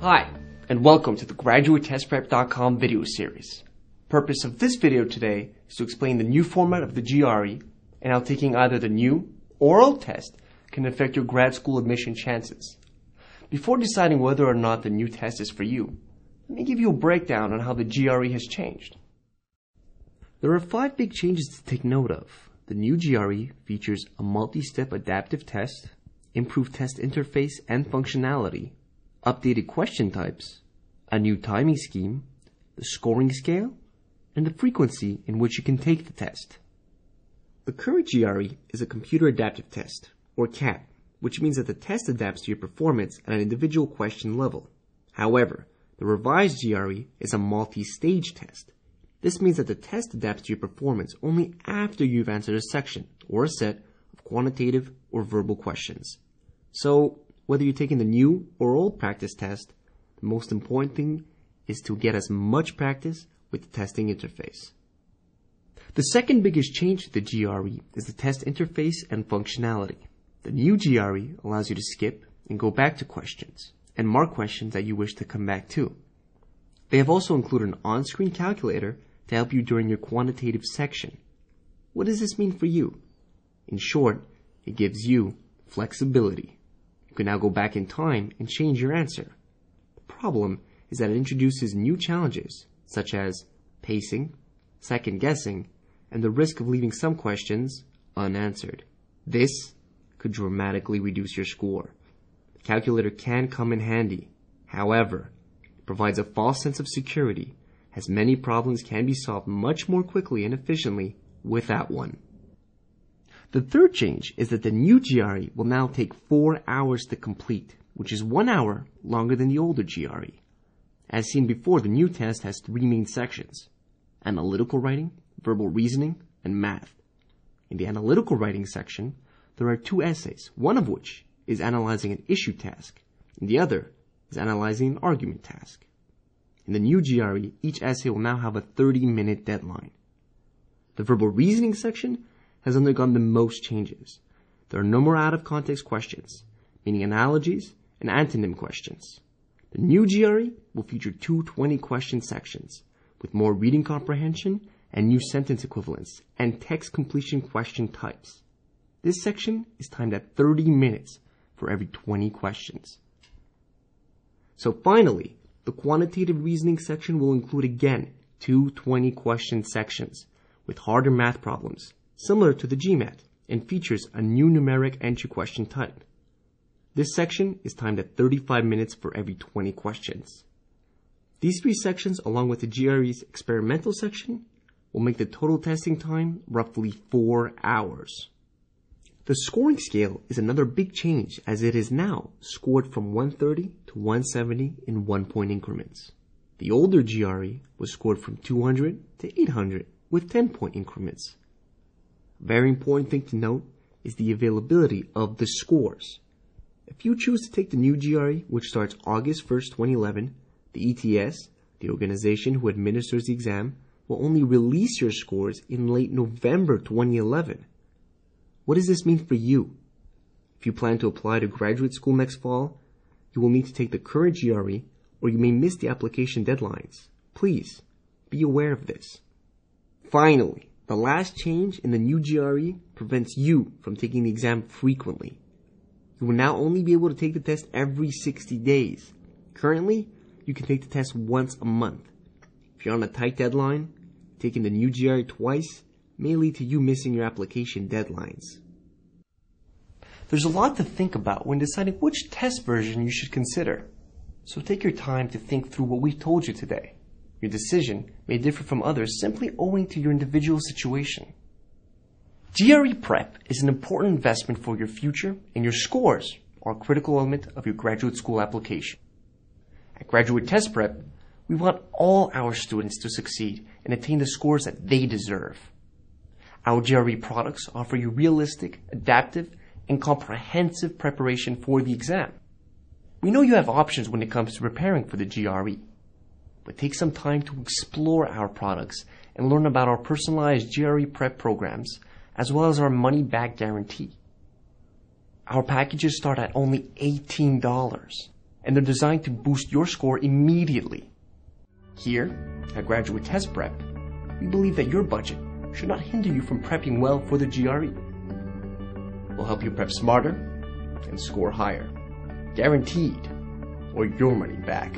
Hi, and welcome to the GraduateTestPrep.com video series. Purpose of this video today is to explain the new format of the GRE and how taking either the new or old test can affect your grad school admission chances. Before deciding whether or not the new test is for you, let me give you a breakdown on how the GRE has changed. There are 5 big changes to take note of. The new GRE features a multi-step adaptive test, improved test interface and functionality, updated question types, a new timing scheme, the scoring scale, and the frequency in which you can take the test. The current GRE is a computer adaptive test, or CAT, which means that the test adapts to your performance at an individual question level. However, the revised GRE is a multi-stage test. This means that the test adapts to your performance only after you've answered a section or a set of quantitative or verbal questions. So, whether you're taking the new or old practice test, the most important thing is to get as much practice with the testing interface. The second biggest change to the GRE is the test interface and functionality. The new GRE allows you to skip and go back to questions and mark questions that you wish to come back to. They have also included an on-screen calculator to help you during your quantitative section. What does this mean for you? In short, it gives you flexibility. You can now go back in time and change your answer. The problem is that it introduces new challenges, such as pacing, second guessing, and the risk of leaving some questions unanswered. This could dramatically reduce your score. The calculator can come in handy. However, it provides a false sense of security, as many problems can be solved much more quickly and efficiently without one. The third change is that the new GRE will now take 4 hours to complete, which is 1 hour longer than the older GRE. As seen before, the new test has 3 main sections: analytical writing, verbal reasoning, and math. In the analytical writing section, there are 2 essays, one of which is analyzing an issue task, and the other is analyzing an argument task. In the new GRE, each essay will now have a 30-minute deadline. The verbal reasoning section has undergone the most changes. There are no more out-of-context questions, meaning analogies and antonym questions. The new GRE will feature 2 20-question sections with more reading comprehension and new sentence equivalents and text completion question types. This section is timed at 30 minutes for every 20 questions. So finally, the quantitative reasoning section will include again 2 20-question sections with harder math problems, similar to the GMAT, and features a new numeric entry question type. This section is timed at 35 minutes for every 20 questions. These 3 sections, along with the GRE's experimental section, will make the total testing time roughly 4 hours. The scoring scale is another big change, as it is now scored from 130 to 170 in 1-point increments. The older GRE was scored from 200 to 800 with 10-point increments. A very important thing to note is the availability of the scores. If you choose to take the new GRE, which starts August 1st, 2011, the ETS, the organization who administers the exam, will only release your scores in late November 2011. What does this mean for you? If you plan to apply to graduate school next fall, you will need to take the current GRE, or you may miss the application deadlines. Please, be aware of this. Finally, the last change in the new GRE prevents you from taking the exam frequently. You will now only be able to take the test every 60 days. Currently, you can take the test once a month. If you're on a tight deadline, taking the new GRE twice may lead to you missing your application deadlines. There's a lot to think about when deciding which test version you should consider. So take your time to think through what we've told you today. Your decision may differ from others simply owing to your individual situation. GRE prep is an important investment for your future, and your scores are a critical element of your graduate school application. At Graduate Test Prep, we want all our students to succeed and attain the scores that they deserve. Our GRE products offer you realistic, adaptive, and comprehensive preparation for the exam. We know you have options when it comes to preparing for the GRE, but take some time to explore our products and learn about our personalized GRE prep programs, as well as our money-back guarantee. Our packages start at only $18, and they're designed to boost your score immediately. Here, at Graduate Test Prep, we believe that your budget should not hinder you from prepping well for the GRE. We'll help you prep smarter and score higher. Guaranteed, or your money back.